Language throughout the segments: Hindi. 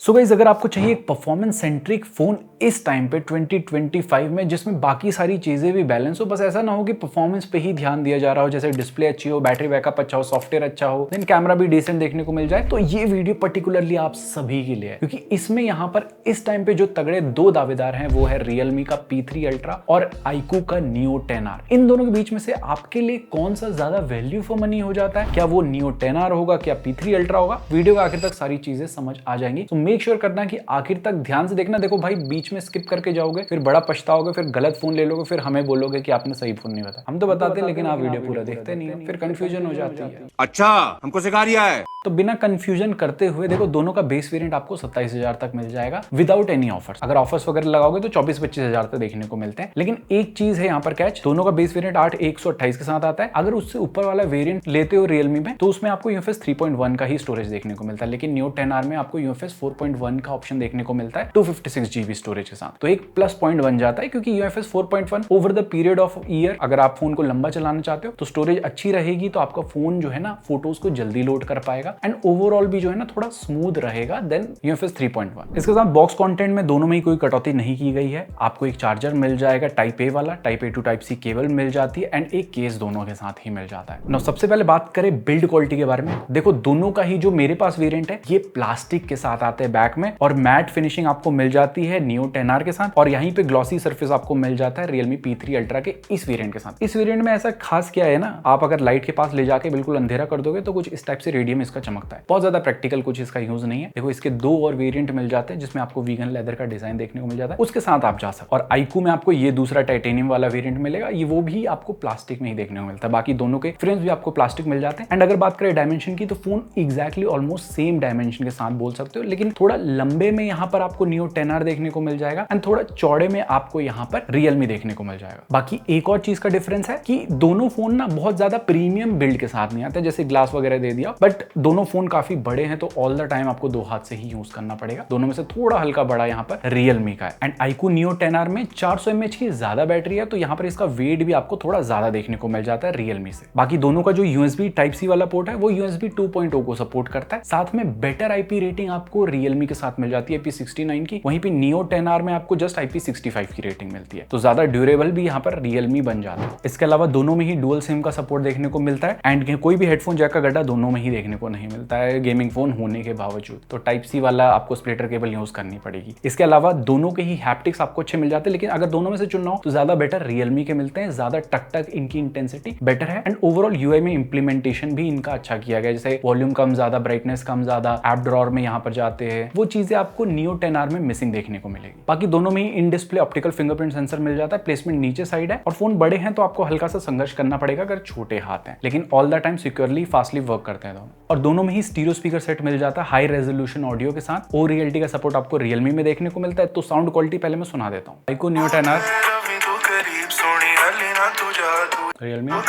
सो गाइस, अगर आपको चाहिए एक परफॉर्मेंस सेंट्रिक फोन इस टाइम पे 2025 में जिसमें बाकी सारी चीजें भी बैलेंस हो, बस ऐसा ना हो कि परफॉर्मेंस पे ही ध्यान दिया जा रहा हो, जैसे डिस्प्ले अच्छी हो, बैटरी बैकअप अच्छा हो, सॉफ्टवेयर अच्छा हो, देन कैमरा भी डिसेंट देखने को मिल जाए, तो ये वीडियो पर्टिकुलरली आप सभी के लिए है। क्योंकि इसमें यहाँ पर इस टाइम पे जो तगड़े दो दावेदार हैं वो है Realme का P3 Ultra और iQOO का Neo 10R। इन दोनों के बीच में से आपके लिए कौन सा ज्यादा वैल्यू फॉर मनी हो जाता है? क्या वो Neo 10R होगा, क्या P3 Ultra होगा? वीडियो के आखिर तक सारी चीजें समझ आ जाएंगी, तो मेक श्योर करना कि आखिर तक ध्यान से देखना। देखो भाई, बीच में स्किप करके जाओगे फिर बड़ा पछताओगे, फिर गलत फोन ले लोगे, फिर हमें बोलोगे कि आपने सही फोन नहीं बताया। हम तो बताते हैं लेकिन आप वीडियो पूरा देखते नहीं हो, फिर कंफ्यूजन हो जाती है। अच्छा, हमको सिखा रिया है। तो बिना कंफ्यूजन करते हुए देखो, दोनों का बेस वेरिएंट आपको 27,000 तक मिल जाएगा विदाउट एनी ऑफर्स। अगर ऑफर्स वगैरह लगाओगे तो 24-25,000 तक देखने को मिलते हैं। लेकिन एक चीज है यहाँ पर कैच, दोनों का बेस वेरिएंट 8/128 के साथ आता है। अगर उससे ऊपर वाला वेरिएंट लेते हो Realme में, तो उसमें आपको UFS 3.1 का ही स्टोरेज देखने को मिलता है। लेकिन Neo 10R में आपको UFS 4.1 का ऑप्शन देखने को मिलता है 256 GB स्टोरेज के साथ। तो एक प्लस पॉइंट बन जाता है, क्योंकि UFS 4.1 over the period of year, अगर आप फोन को लंबा चलाना चाहते हो तो स्टोरेज अच्छी रहेगी, तो आपका फोन जो है ना फोटोज को जल्दी लोड कर पाएगा एंड ओवरऑल भी जो है ना थोड़ा स्मूथ रहेगा देन UFS 3.1। इसके साथ बॉक्स कंटेंट में दोनों में ही कोई कटौती नहीं की गई है। आपको एक चार्जर मिल जाएगा टाइप ए वाला, type A to type C cable मिल जाती है एंड एक केस दोनों के साथ ही मिल जाता है। नाउ सबसे पहले बात करें बिल्ड क्वालिटी के बारे में। देखो, दोनों का ही जो मेरे पास वेरिएंट है ये प्लास्टिक के साथ आते हैं बैक में, और मैट फिनिशिंग आपको मिल जाती है Neo 10R के साथ, और यहीं पे ग्लॉसी सरफेस आपको मिल जाता है Realme P3 Ultra के इस वेरिएंट के साथ। इस वेरिएंट में ऐसा खास क्या है ना, आप अगर लाइट के पास ले जाके बिल्कुल अंधेरा कर दोगे तो कुछ इस टाइप से रेडियम इसका चमकता है। बहुत ज्यादा प्रैक्टिकल कुछ इसका यूज नहीं है। देखो, इसके दो और वेरिएंट मिल जाते हैं जिसमें आपको वीगन लेदर का डिजाइन देखने को मिल जाता है, उसके साथ आप जा सकते। और iQOO में आपको ये दूसरा टाइटेनियम वाला वेरिएंट मिलेगा, ये वो भी आपको प्लास्टिक में ही देखने को मिलता है। बाकी दोनों के फ्रेम्स भी आपको प्लास्टिक मिल जाते हैं। एंड अगर बात करें डायमेंशन की, तो phone exactly almost same dimension के साथ बोल सकते हो, लेकिन थोड़ा लंबे में यहाँ पर आपको Neo 10R देखने को मिल जाएगा एंड थोड़ा चौड़े में आपको यहाँ पर Realme देखने को मिल जाएगा। बाकी एक और चीज का डिफरेंस है कि दोनों फोन ना बहुत ज्यादा प्रीमियम बिल्ड के साथ नहीं आते, जैसे ग्लास वगैरह दे दिया, बट दोनों फोन काफी बड़े हैं, तो ऑल द टाइम आपको दो हाथ से ही यूज करना पड़ेगा। दोनों में से थोड़ा हल्का बड़ा यहाँ पर Realme का है। एंड iQOO Neo 10R में 400 mAh की ज्यादा बैटरी है, तो यहाँ पर इसका वेट भी आपको थोड़ा ज्यादा देखने को मिल जाता है Realme से। बाकी दोनों का जो USB Type-C वाला पोर्ट है वो USB 2.0 को सपोर्ट करता है। साथ में बेटर IP रेटिंग आपको Realme के साथ मिल जाती है IP69 की, वहीं पे Neo 10R में आपको जस्ट IP65 की रेटिंग मिलती है, तो ज्यादा ड्यूरेबल भी यहाँ पर Realme बन जाता है। इसके अलावा दोनों में ही डुअल सिम का सपोर्ट देखने को मिलता है एंड कोई भी हेडफोन जैक का गड्ढा दोनों में ही देखने को नहीं मिलता है, गेमिंग फोन होने के बावजूद। तो Type-C वाला आपको स्प्लिटर केबल यूज करनी पड़ेगी। इसके अलावा दोनों के ही हैप्टिक्स आपको अच्छे मिल जाते हैं, लेकिन अगर दोनों में से चुनना हो तो ज्यादा बेटर Realme के मिलते हैं, ज्यादा टक इनकी इंटेंसिटी बेटर है एंड ओवरऑल UI में इंप्लीमेंटेशन भी इनका अच्छा किया गया, जैसे वॉल्यूम कम ज्यादा, ब्राइटनेस कम ज्यादा, ऐप ड्रॉअर में यहाँ पर जाते हैं, वो चीजें आपको Neo 10R में मिसिंग देखने को मिलेगी। बाकी दोनों में ही in display optical fingerprint sensor मिल जाता है, प्लेसमेंट नीचे साइड है, और फोन बड़े हैं तो आपको हल्का सा संघर्ष करना पड़ेगा अगर छोटे हाथ हैं, लेकिन all the time securely fastly work करते हैं दोनों। और दोनों में ही स्टीरियो स्पीकर सेट मिल जाता है हाई रेजोल्यूशन ऑडियो के साथ। ओ रियलिटी का सपोर्ट आपको Realme में देखने को मिलता है। तो साउंड क्वालिटी पहले मैं सुना देता हूँ। iQOO Neo 10R Realme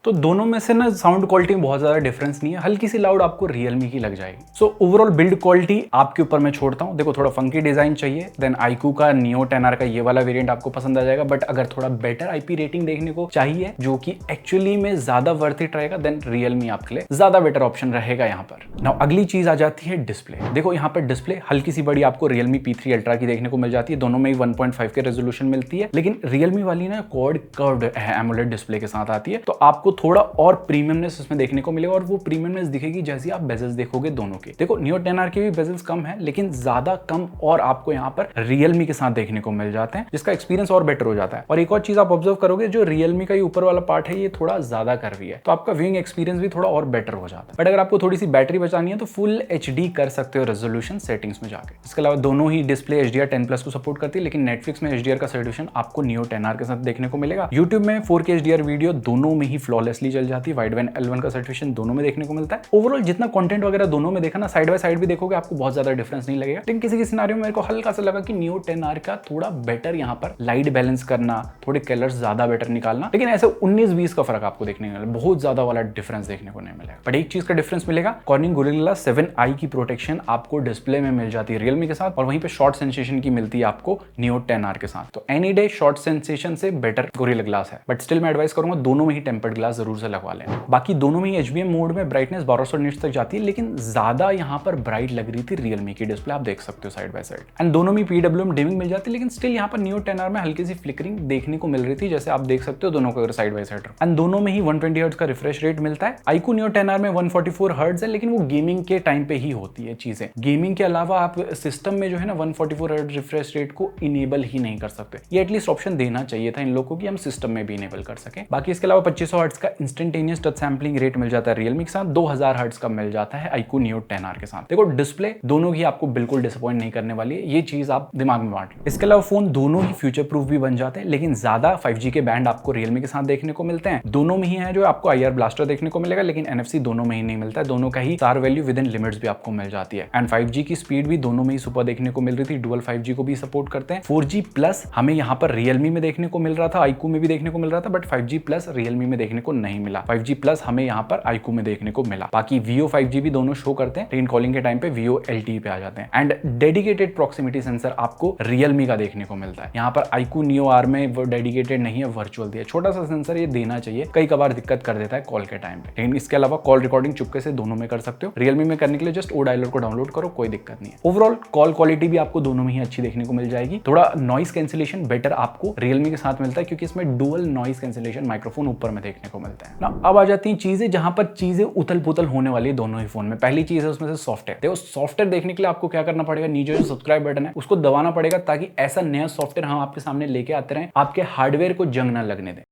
तो दोनों में से ना साउंड क्वालिटी में बहुत ज्यादा डिफरेंस नहीं है, हल्की सी लाउड आपको Realme की लग जाएगी। सो ओवरऑल बिल्ड क्वालिटी आपके ऊपर मैं छोड़ता हूँ। देखो, थोड़ा फंकी डिजाइन चाहिए देन iQOO का Neo 10R का ये वाला वेरिएंट आपको पसंद आ जाएगा, बट अगर थोड़ा बेटर IP रेटिंग देखने को चाहिए जो कि एक्चुअली में ज्यादा वर्थ इट रहेगा, देन Realme आपके लिए ज्यादा बेटर ऑप्शन रहेगा यहाँ पर। नाउ अगली चीज आ जाती है डिस्प्ले। देखो, यहाँ पर डिस्प्ले हल्की सी बड़ी आपको Realme P3 Ultra की देखने को मिल जाती है, दोनों में ही 1.5 के रेजोल्यूशन मिलती है, लेकिन Realme वाली ना क्वाड कर्व्ड एमोलेड डिस्प्ले के साथ आती है, तो आपको थोड़ा और प्रीमियमनेस इसमें देखने को मिलेगा, और वो प्रीमियमनेस दिखेगी जैसे आप बेजल्स देखोगे दोनों के। देखो, Neo 10R के भी बेजल्स कम है, लेकिन ज्यादा कम और आपको यहाँ पर Realme के साथ देखने को मिल जाते हैं, जिसका एक्सपीरियंस और बेटर हो जाता है। और एक और चीज आप ऑब्जर्व करोगे, जो Realme का ये ऊपर वाला पार्ट है ये थोड़ा ज्यादा कर्वी है, तो आपका व्यूइंग एक्सपीरियंस भी थोड़ा और बेटर हो जाता है। बट अगर आपको थोड़ी सी बैटरी बचानी है तो फुल HD कर सकते हो रेजोल्यूशन सेटिंग्स में जाके। इसके अलावा दोनों ही डिस्प्ले HDR 10+ को सपोर्ट करती है, लेकिन Netflix में HDR का सोल्यूशन आपको Neo 10R के साथ देखने को मिलेगा। YouTube में 4K HDR वीडियो दोनों में ही फ्लॉलेस फ्लॉलेसली चल जाती है। वाइडबैंड L1 का सर्टिफिकेशन दोनों में देखने को मिलता है। ओवरऑल जितना कंटेंट वगैरह दोनों में देखा ना, साइड बाय साइड भी देखोगे आपको बहुत ज्यादा डिफरेंस नहीं लगेगा। लेकिन किसी सिनेरियो में मेरे को हल्का सा लगा कि Neo 10R का थोड़ा बेटर यहाँ पर लाइट बैलेंस करना, थोड़े कलर्स ज्यादा बेटर निकालना, लेकिन ऐसे 19-20 का फर्क आपको देखने को मिला, बहुत ज्यादा वाला डिफरेंस देखने को नहीं मिलेगा। बट एक चीज का डिफरेंस मिलेगा, कॉर्निंग गोरिल्ला 7i की प्रोटेक्शन आपको डिस्प्ले में मिल जाती है Realme के साथ, और वहीं पे शॉर्ट सेंसेशन की मिलती है आपको Neo 10R के साथ। तो एनी डे शॉर्ट सेंसेशन से बेटर गोरिल्ला ग्लास है, बट स्टिल मैं एडवाइस करूंगा दोनों में ही टेम्पर्ड ग्लास जरूर से लगवा लें। बाकी दोनों में ही HBM मोड में ब्राइटनेस 1200 निट्स तक जाती है, लेकिन ज्यादा यहाँ पर ब्राइट लग रही थी Realme की डिस्प्ले, आप देख सकते हो साइड बाय साइड। एंड दोनों में PWM डिमिंग मिल जाती है, लेकिन स्टिल यहाँ पर Neo 10R में हल्की सी फ्लिकरिंग देखने को मिल रही थी, जैसे आप देख सकते हो दोनों को अगर साइड बाय साइड। एंड दोनों में ही 120 हर्ट्ज का रिफ्रेश रेट मिलता है। iQOO Neo 10R में 144 हर्ट्ज है, लेकिन वो गेमिंग के टाइम पे ही होती है चीजें। गेमिंग के अलावा आप सिस्टम में जो है ना 144 हर्ट्ज रिफ्रेश रेट को इनेबल ही नहीं कर सकते। ये एटलीस्ट ऑप्शन देना चाहिए था इन लोगों को कि हम सिस्टम में भी इनेबल कर सके। बाकी इसके अलावा 2500 हर्ट्ज का इंस्टेंटेनियस टच सैंपलिंग रेट मिल जाता है Realme के साथ, 2000 हर्ट्ज का मिल जाता है iQOO Neo 10R के साथ। देखो डिस्प्ले दोनों ही आपको बिल्कुल डिसअपॉइंट नहीं करने वाली है, ये चीज आप दिमाग में बांट लो। इसके अलावा फोन दोनों ही फ्यूचर प्रूफ भी बन जाते हैं, लेकिन ज्यादा 5G के बैंड आपको Realme के साथ देखने को मिलते हैं। दोनों में ही है जो आपको IR ब्लास्टर देखने को मिलेगा, लेकिन NFC दोनों में ही नहीं मिलता है। दोनों का ही star value within limits भी आपको मिल जाती है। एंड 5G की स्पीड भी दोनों में ही सुपर देखने को मिल रही थी, डुअल 5G को भी सपोर्ट करते हैं। 4G प्लस हमें यहाँ पर Realme में देखने को मिल रहा था, iQOO में भी देखने को मिल रहा था, बट 5G प्लस Realme में देखने को नहीं मिला। 5G प्लस हमें यहाँ पर iQOO में देखने को मिला। बाकी Vio 5G भी दोनों शो करते हैं, लेकिन कॉलिंग के टाइम पे Vio LTE पे आ जाते हैं। एंड डेडिकेटेड प्रॉक्सिमिटी सेंसर आपको Realme का देखने को मिलता है। यहाँ पर iQOO Neo R में वो डेडिकेटेड नहीं है, वर्चुअल दिया। छोटा सा सेंसर ये देना चाहिए, कई कबार दिक्कत कर देता है कॉल के टाइम पे। लेकिन इसके अलावा कॉल रिकॉर्डिंग चुपके से दोनों में कर सकते हो। Realme में करने के लिए जस्ट ओ डायलर को डाउनलोड करो, कोई दिक्कत नहीं है। ओवरऑल कॉल क्वालिटी भी आपको दोनों में ही अच्छी देखने को मिल जाएगी। थोड़ा नॉइस कैंसिलेशन बेटर आपको Realme के साथ मिलता है, क्योंकि इसमें डुअल नॉइस कैंसिलेशन माइक्रोफोन ऊपर में देखने को मिलता है ना। अब आ जाती हैं चीजें जहां पर चीजें उथल पुथल होने वाली है दोनों ही फोन में। पहली चीज है उसमें से सॉफ्टवेयर। देखो सॉफ्टवेयर देखने के लिए आपको क्या करना पड़ेगा, नीचे जो सब्सक्राइब बटन है उसको दबाना पड़ेगा, ताकि ऐसा नया सॉफ्टवेयर हम आपके सामने लेके आते रहें, आपके हार्डवेयर को जंग ना लगने दें।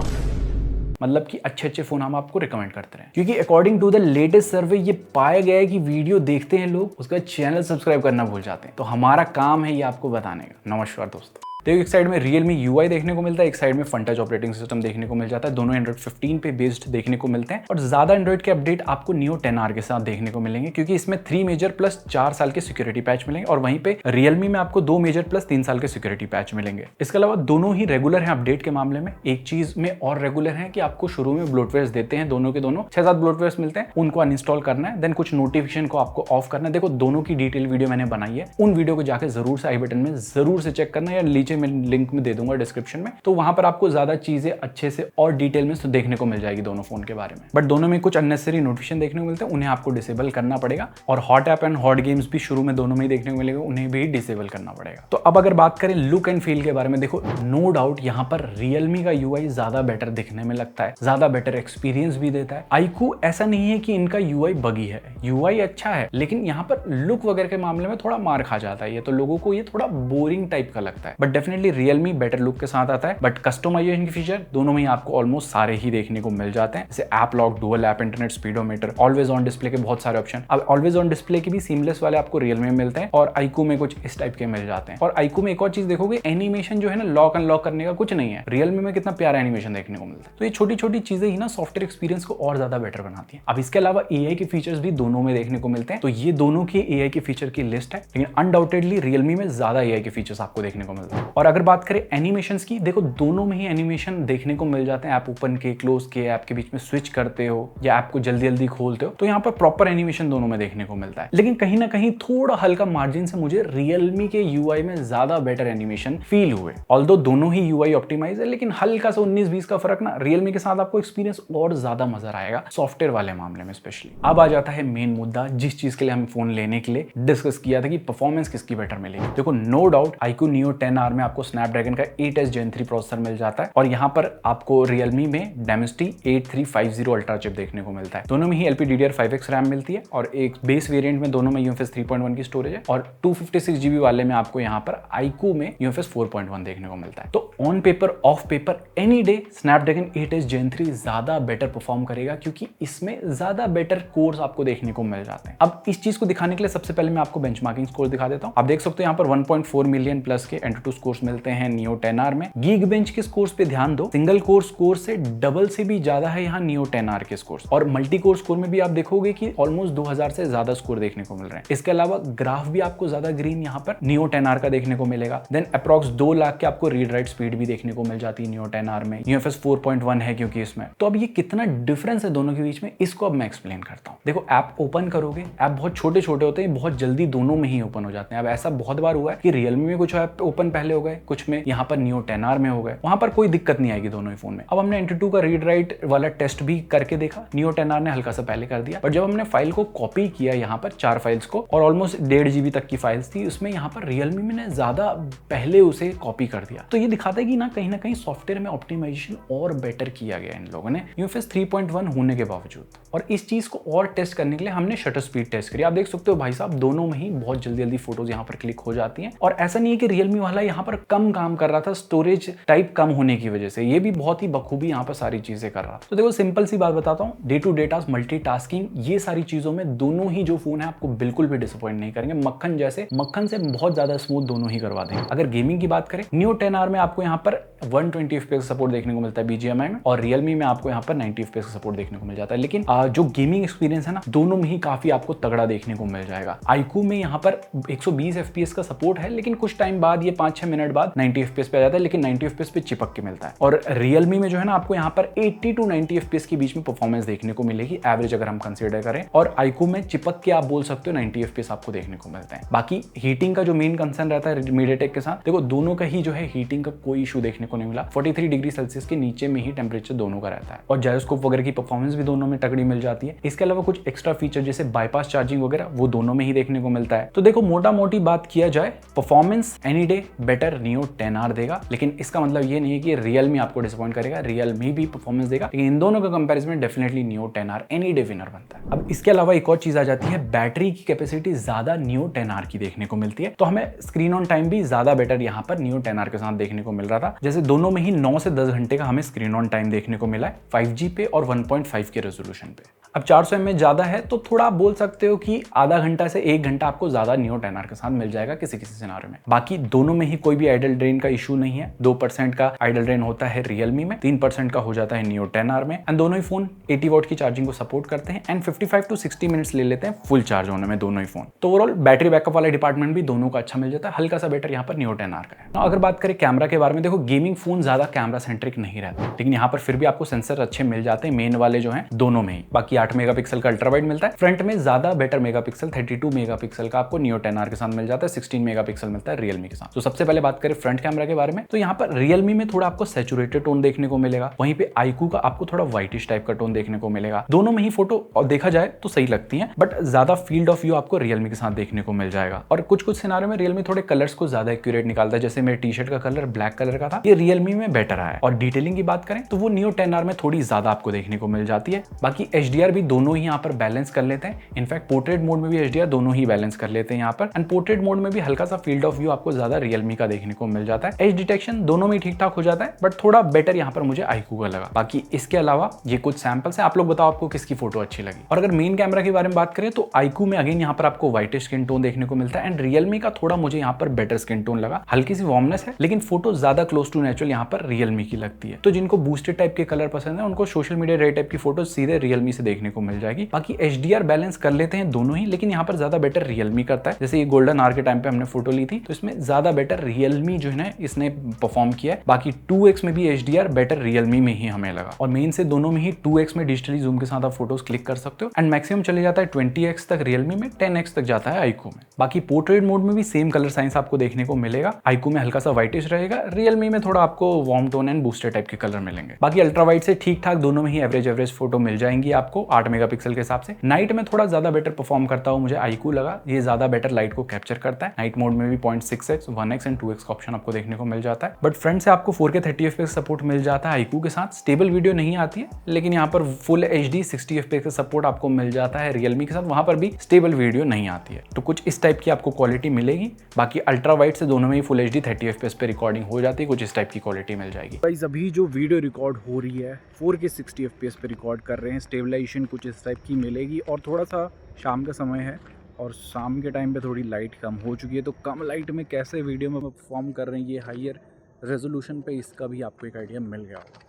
मतलब कि अच्छे फोन हम आपको रिकमेंड करते रहे, क्योंकि according to the latest survey ये पाया गया है कि वीडियो देखते हैं लोग, उसका चैनल सब्सक्राइब करना भूल जाते हैं। तो हमारा काम है ये आपको बताने का। नमस्कार दोस्तों। देखो एक साइड में Realme UI देखने को मिलता है, एक साइड में FunTouch ऑपरेटिंग सिस्टम देखने को मिल जाता है। दोनों Android 15 पे बेस्ड देखने को मिलते हैं, और ज्यादा Android के अपडेट आपको Neo 10R के साथ देखने को मिलेंगे, क्योंकि इसमें 3 मेजर प्लस 4 साल के सिक्योरिटी पैच मिलेंगे, और वहीं पे Realme में आपको 2 मेजर प्लस 3 साल के सिक्योरिटी पैच मिलेंगे। इसके अलावा दोनों ही रेगुलर हैं अपडेट के मामले में। एक चीज में और रेगुलर है कि आपको शुरू में ब्लोटवेयर्स देते हैं, दोनों के दोनों 6-7 ब्लोटवेयर्स मिलते हैं, उनको अनइंस्टॉल करना है, देन कुछ नोटिफिकेशन को आपको ऑफ करना है। देखो दोनों की डिटेल वीडियो मैंने बनाई है, उन वीडियो को जाकर जरूर से आई बटन में जरूर से चेक करना, या नीचे में लिंक में दूंगा डिस्क्रिप्शन में, तो वहां पर आपको ज्यादा चीजें अच्छे से और डिटेल में देखने को मिल जाएगी दोनों फोन के बारे में। बट दोनों में कुछ अननेसेसरी नोटिफिकेशन देखने को मिलते हैं, उन्हें आपको डिसेबल करना पड़ेगा, और hot app and hot games भी शुरू में दोनों में ही देखने को मिलेगा, उन्हें भी डिसेबल करना पड़ेगा। तो अब अगर बात करें लुक एंड फील के बारे में, देखो नो डाउट यहाँ पर Realme का UI ज्यादा बेटर दिखने में लगता है, ज्यादा बेटर एक्सपीरियंस भी देता है। iQOO ऐसा नहीं है कि इनका UI बगी है, UI अच्छा है, लेकिन यहाँ पर लुक वगैरह के मामले में थोड़ा मार खा जाता है, ये तो लोगों को ये थोड़ा बोरिंग टाइप का लगता है। But definitely Realme better look के साथ आता है। बट कस्टमाइजेशन के फीचर दोनों में ही आपको ऑलमोस्ट सारे ही देखने को मिल जाते हैं, जैसे app lock, dual app internet speedometer, always on display के बहुत सारे ऑप्शन। अब ऑलवेज ऑन डिस्प्ले के भी सीमलेस वाले आपको Realme में मिलते हैं, और iQOO में कुछ इस टाइप के मिल जाते हैं। और iQOO में एक और चीज देखोगे, एनिमेशन जो है ना लॉक अनलॉक करने का कुछ नहीं है। Realme में कितना प्यारा एनिमेशन देखने को मिलता है। तो ये छोटी छोटी चीजें ही ना सॉफ्टवेयर एक्सपीरियंस को और ज्यादा बेटर बनाती है। अब इसके अलावा AI के फीचर्स भी दोनों में देखने को मिलते हैं, तो ये दोनों की AI के फीचर की लिस्ट है, लेकिन अनडाउटेडली Realme में ज्यादा AI के फीचर्स आपको देखने को मिलते हैं। और अगर बात करें एनिमेशंस की, देखो दोनों में ही एनिमेशन देखने को मिल जाते हैं। ऐप ओपन के, क्लोज के, ऐप के बीच में स्विच करते हो या ऐप को जल्दी जल्दी खोलते हो, तो यहाँ पर प्रॉपर एनिमेशन दोनों में देखने को मिलता है। लेकिन कहीं ना कहीं थोड़ा हल्का मार्जिन से मुझे Realme के UI में ज्यादा बेटर एनिमेशन फील हुए। ऑल्दो दोनों ही UI ऑप्टिमाइज है, लेकिन हल्का सा 19-20 का फर्क ना Realme के साथ आपको एक्सपीरियंस और ज्यादा मजा आएगा सॉफ्टवेयर वाले मामले में स्पेशली। अब आ जाता है मेन मुद्दा, जिस चीज के लिए हम फोन लेने के लिए डिस्कस किया था कि परफॉर्मेंस किसकी बेटर मिलेगी। देखो no doubt iQOO Neo 10R में आपको स्नैपड्रैगन का 8S Gen 3 प्रोसेसर मिल जाता है, और यहाँ पर आपको Realme में Dimensity 8350 अल्ट्रा चिप देखने को मिलता है। दोनों में ही LPDDR5X रैम मिलती है, और एक बेस वेरिएंट में दोनों में UFS 3.1 की स्टोरेज है, और 256GB वाले में आपको यहाँ पर iQOO में UFS 4.1 देखने को मिलता है। तो on paper of paper any day Snapdragon 8S Gen 3 ज्यादा बेटर परफॉर्म करेगा, क्योंकि इसमें ज्यादा बेटर कोर्स आपको देखने को मिल जाते हैं। अब इस चीज को दिखाने के लिए सबसे पहले मैं आपको बेंचमार्किंग स्कोर दिखा देता हूँ। आप देख सकते हो यहाँ पर 1.4 मिलियन प्लस के Antutu स्कोर स्कोर्स मिलते हैं नियो 10R में। गीकबेंच के स्कोर्स पे ध्यान दो, सिंगल कोर स्कोर से डबल से भी ज्यादा है यहाँ नियो 10R के स्कोर्स, और मल्टी कोर स्कोर में भी आप देखोगे कि ऑलमोस्ट 2000 से ज्यादा स्कोर देखने को मिल रहे हैं। इसके अलावा ग्राफ भी आपको ज्यादा ग्रीन यहाँ पर नियो 10R का देखने को मिलेगा। देन अप्रॉक्स 2 लाख के आपको रीड राइट स्पीड भी देखने को मिल जाती है नियो 10R में। UFS 4.1 है क्योंकि इसमें। तो अब ये कितना डिफरेंस है दोनों के बीच में, इसको अब मैं एक्सप्लेन करता हूँ। देखो ऐप ओपन करोगे, ऐप बहुत छोटे छोटे होते हैं, बहुत जल्दी दोनों में ही ओपन हो जाते हैं। अब ऐसा बहुत बार हुआ है कि रियलमी में कुछ ऐप ओपन पहले हो गए, कुछ में यहाँ पर नियो 10R में हो गए, वहां पर कोई दिक्कत नहीं आएगी दोनों ही फोन में। अब हमने Antutu का रीड राइट वाला टेस्ट भी करके देखा, नियो 10R ने हल्का सा पहले कर दिया, बट जब हमने फाइल को कॉपी किया यहाँ पर 4 फाइल्स को, और ऑलमोस्ट 1.5 GB तक की फाइल्स थी, उसमें यहाँ पर रियलमी में ने ज्यादा पहले उसे कॉपी कर दिया। तो ये दिखाता है कि ना कहीं सॉफ्टवेयर में ऑप्टिमाइजेशन और बेटर किया गया इन लोगों ने UFS 3.1 होने के बावजूद। और इस चीज को और टेस्ट करने के लिए हमने शटर स्पीड टेस्ट करी। आप देख सकते हो भाई साहब दोनों में ही बहुत जल्दी जल्दी फोटोज यहाँ पर क्लिक हो जाती हैं। और ऐसा नहीं है कि रियलमी वाला यहाँ पर कम काम कर रहा था स्टोरेज टाइप कम होने की वजह से, ये भी बहुत ही बखूबी यहाँ पर सारी चीजें कर रहा था। तो देखो सिंपल सी बात बताता हूँ, day to day task, multitasking, ये सारी चीजों में दोनों ही जो फोन है आपको बिल्कुल भी डिसअपॉइंट नहीं करेंगे। मक्खन जैसे, मक्खन से बहुत ज्यादा स्मूथ दोनों ही करवा देंगे। अगर गेमिंग की बात करें, नियो 10R में आपको यहाँ पर 120 FPS का सपोर्ट देखने को मिलता है BGMI में, और रियलमी में आपको यहाँ पर 90 FPS का सपोर्ट देखने को मिल जाता है। लेकिन जो गेमिंग एक्सपीरियंस है ना, दोनों में ही काफी आपको तगड़ा देखने को मिल जाएगा। iQOO में यहाँ पर 120 FPS का सपोर्ट है, लेकिन कुछ टाइम बाद, ये 5-6 मिनट बाद 90 FPS पे आ जाता है, लेकिन 90 FPS पे चिपक के मिलता है। और रियलमी में जो है ना, आपको यहाँ पर 80 to 90 FPS के बीच में परफॉर्मेंस देखने को मिलेगी, एवरेज अगर हम कंसीडर करें। और iQOO में चिपक के आप बोल सकते हो 90 FPS आपको देखने को मिलता है। बाकी हीटिंग का जो मेन कंसर्न रहता है मीडियाटेक के साथ, देखो दोनों का ही जो है हीटिंग का कोई इशू देखने को नहीं मिला। 43 डिग्री सेल्सियस के नीचे में ही टेम्परेचर दोनों का रहता है, और जायरोस्कोप वगैरह की परफॉर्मेंस भी दोनों में तगड़ी मिल जाती है। इसके अलावा कुछ एक्स्ट्रा फीचर जैसे बाईपास चार्जिंग वगैरह, वो दोनों में ही देखने को मिलता है। तो देखो मोटा मोटी बात किया जाए, performance any day better neo 10R देगा, लेकिन इसका मतलब ये नहीं है कि रियलमी आपको डिसअपॉइंट करेगा, रियलमी भी परफॉर्मेंस देगा, लेकिन इन दोनों का कंपैरिजन में definitely neo 10R any day winner बनता है। अब इसके अलावा एक और चीज आ जाती है, बैटरी की कैपेसिटी ज्यादा नियो 10R की देखने को मिलती है, तो हमें स्क्रीन ऑन टाइम भी ज्यादा बेटर यहाँ पर नियो 10R के साथ देखने को मिल रहा था। जैसे दोनों में ही 9 से 10 घंटे का हमें स्क्रीन ऑन टाइम देखने को मिला है 5G पे और 1.5 के रेजोल्यूशन पे। अब 400 mAh ज्यादा है, तो थोड़ा आप बोल सकते हो कि आधा घंटा से 1 घंटा आपको ज्यादा नियो 10R के साथ मिल जाएगा किसी सिनेरियो में। बाकी दोनों में ही कोई भी आइडल ड्रेन का इशू नहीं है। 2% का आइडल ड्रेन होता है रियलमी में, 3% का हो जाता है नियो 10R में, एंड दोनों ही फोन 80 वॉट की चार्जिंग को सपोर्ट करते हैं, एंड 55 to 60 मिनट्स ले लेते हैं फुल चार्ज होने में दोनों ही फोन। तो ओवरऑल बैटरी बैकअप वाला डिपार्टमेंट भी दोनों का अच्छा मिल जाता है, हल्का सा बेटर यहाँ पर नियो 10R का है। अगर बात करें कैमरा के बारे में, देखो गेमिंग फोन ज्यादा कैमरा सेंट्रिक नहीं रहता, लेकिन यहाँ पर फिर भी आपको सेंसर अच्छे मिल जाते हैं, मेन वाले जो है दोनों में ही। बाकी 8 मेगापिक्सल का अल्ट्रा वाइड मिलता है, फ्रंट में ज्यादा बेटर मेगापिक्सल 32 मेगापिक्सल का आपको नियो 10R के साथ मिल जाता है, 16 मेगापिक्सल मिलता है रियलमी के साथ। तो सबसे पहले बात करें फ्रंट कैमरा के बारे में, तो यहाँ पर रियलमी में थोड़ा आपको सैचुरेटेड टोन देखने को मिलेगा, वहीं पे iQOO का आपको थोड़ा व्हाइटिश टाइप का टोन देखने को मिलेगा। दोनों में ही फोटो और देखा जाए तो सही लगती हैं, बट ज्यादा फील्ड ऑफ व्यू आपको रियलमी के साथ देखने को मिल जाएगा। और कुछ सिनेरियो में रियलमी थोड़े कलर्स को ज्यादा एक्यूरेट निकालता है, जैसे मेरे टी शर्ट का कलर ब्लैक कलर का था, ये रियलमी में बेटर आया है। और डिटेलिंग की बात करें तो वो नियो 10R में थोड़ी ज्यादा आपको देखने को मिल जाती है। बाकी HDR भी दोनों ही यहाँ पर बैलेंस कर लेते हैं, इनफैक्ट पोर्ट्रेट मोड में भी HDR दोनों ही बैलेंस कर लेते हैं यहाँ पर, एंड पोर्ट्रेट मोड में भी हल्का सा फील्ड ऑफ व्यू आपको ज्यादा रियलमी का देखने को मिल जाता है। एज डिटेक्शन दोनों में ठीक ठाक हो जाता है, बट थोड़ा बेटर यहाँ पर मुझे iQOO का लगा। बाकी इसके अलावा ये कुछ सैंपल्स हैं, आप लोग बताओ आपको किसकी फोटो अच्छी लगी। और अगर मेन कैमरा के बारे में बात करें तो iQOO में अगेन यहाँ पर आपको व्हाइट स्किन टोन देखने को मिलता है, एंड रियलमी का थोड़ा मुझे यहाँ पर बेटर स्किन टोन लगा, हल्की सी वार्मनेस है, लेकिन फोटो ज्यादा क्लोज टू नेचुरल यहाँ पर रियलमी की लगती है। तो जिनको बूस्टेड टाइप के कलर पसंद है, उनको सोशल मीडिया रेड टाइप की फोटो सीधे रियलमी से देखने को मिल जाएगी। बाकी HDR बैलेंस कर लेते हैं दोनों ही, लेकिन यहाँ पर ज्यादा बेटर रियलमी करता है। जैसे ये गोल्डन आवर के टाइम पे हमने फोटो ली थी, तो इसमें ज्यादा बेटर रियलमी जो है ना इसने परफॉर्म किया है। बाकी 2x में भी HDR बेटर रियलमी में ही हमें लगा, और मेन से दोनों में ही 2x में डिजिटली जूम के साथ आप फोटोज क्लिक कर सकते हो, एंड मैक्सिमम चले जाता है 20x तक रियलमी में, 10x तक जाता है iQOO में। बाकी पोर्ट्रेट मोड में भी सेम कलर साइंस आपको देखने को मिलेगा, iQOO में हल्का सा व्हाइटिश रहेगा, रियलमी में थोड़ा आपको warm tone and booster type के कलर मिलेंगे। बाकी अल्ट्रा वाइड से ठीक ठाक दोनों में ही एवरेज फोटो मिल जाएंगी आपको 8 मेगापिक्सल के हिसाब से। नाइट में थोड़ा ज्यादा बेटर परफॉर्म करता हुआ मुझे iQOO लगा, ये ज्यादा बेटर लाइट को कैप्चर करता है। नाइट मोड में भी 0.6x, 1x एंड 2x का ऑप्शन आपको देखने को मिल जाता है, बट फ्रंट से आपको 4K 30 FPS सपोर्ट मिल जाता है iQOO के साथ। स्टेबल वीडियो नहीं आती है, लेकिन यहाँ पर फुल HD 60 FPS का सपोर्ट आपको मिल जाता है रियलमी के साथ, वहां पर भी स्टेबल वीडियो नहीं आती है। तो कुछ इस टाइप की आपको क्वालिटी मिलेगी। बाकी अल्ट्रा वाइड से दोनों में ही फुल HD 30 FPS पे रिकॉर्डिंग हो जाती है, कुछ इस टाइप की क्वालिटी मिल जाएगी। गाइस अभी जो वीडियो रिकॉर्ड हो रही है 4K 60 FPS पे रिकॉर्ड कर रहे हैं, स्टेबलाइजेशन कुछ इस टाइप की मिलेगी, और थोड़ा सा शाम का समय है और शाम के टाइम पे थोड़ी लाइट कम हो चुकी है, तो कम लाइट में कैसे वीडियो में परफॉर्म कर रहे हैं ये हायर रेजोल्यूशन पे, इसका भी आपको एक आइडिया मिल गया होगा।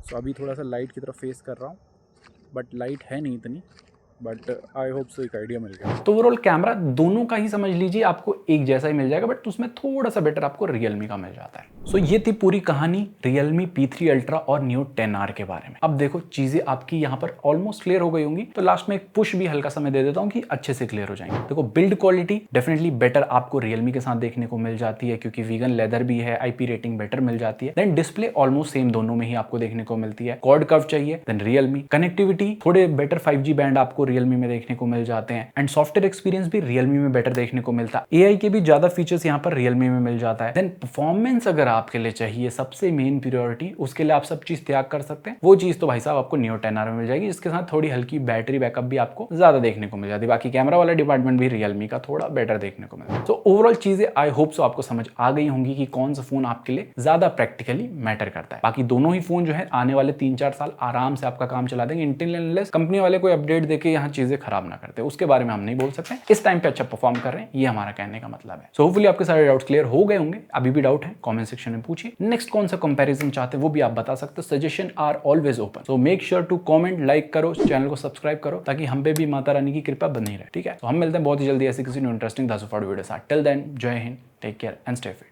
सो अभी थोड़ा सा लाइट की तरफ फेस कर रहा हूँ, बट लाइट है नहीं इतनी, बट आई होप सो एक आइडिया मिल गया। तो ओवरऑल कैमरा दोनों का ही समझ लीजिए आपको एक जैसा ही मिल जाएगा, बट उसमें थोड़ा सा बेटर आपको Realme का मिल जाता है। सो ये थी पूरी कहानी Realme P3 Ultra और Neo 10R के बारे में। अब देखो चीजें आपकी यहाँ पर ऑलमोस्ट क्लियर हो गई होंगी, तो लास्ट में एक पुश भी हल्का सा मैं दे देता हूँ कि अच्छे से क्लियर हो जाएंगे। देखो बिल्ड क्वालिटी डेफिनेटली बेटर आपको Realme के साथ देखने को मिल जाती है, क्योंकि वीगन लेदर भी है, IP रेटिंग बेटर मिल जाती है। देन डिस्प्ले ऑलमोस्ट सेम दोनों में ही आपको देखने को मिलती है। क्वाड कर्व चाहिए देन Realme, कनेक्टिविटी थोड़े बेटर 5G बैंड आपको Realme में देखने को मिल जाते हैं, एंड सॉफ्टवेयर एक्सपीरियंस भी Realme में बेटर देखने को मिलता है। AI के भी ज्यादा फीचर्स यहाँ पर Realme में मिल जाता है। देन परफॉर्मेंस अगर आपके लिए चाहिए सबसे मेन प्रायोरिटी, उसके लिए आप सब चीज त्याग कर सकते हैं। वो चीज तो भाई साहब आपको Neo 10R में मिल जाएगी, जिसके साथ थोड़ी हल्की बैटरी बैकअप भी आपको ज्यादा देखने को मिल जाती है। बाकी कैमरा वाला डिपार्टमेंट भी Realme का थोड़ा बेटर देखने को मिलता है। तो ओवरऑल चीजें आई होप सो आपको समझ आ गई होंगी कि कौन सा फोन आपके लिए ज्यादा प्रैक्टिकली मैटर करता है। बाकी दोनों ही फोन जो है आने वाले 3-4 साल आराम से आपका काम चला देंगे, इंटेल एंड कंपनी वाले कोई अपडेट देके यहाँ चीजें खराब ना करते, उसके बारे में हम नहीं बोल सकते। इस टाइम पे अच्छा परफॉर्म कर रहे हैं, ये हमारा कहने का मतलब है। सो होपफुली आपके सारे डाउट्स क्लियर हो गए होंगे। अभी भी डाउट है कमेंट सेक्शन में पूछिए। नेक्स्ट कौन सा कंपैरिजन चाहते हैं वो भी आप बता सकते हो। Suggestion are always open, so make sure to comment, like करो, चैनल को सब्सक्राइब करो, ताकि हम पे भी माता रानी की कृपा बनी रहे। ठीक है, तो हम मिलते हैं बहुत ही जल्दी ऐसी किसी इंटरेस्टिंग वीडियो साथ। टिल देन जय हिंद, take care and stay fit.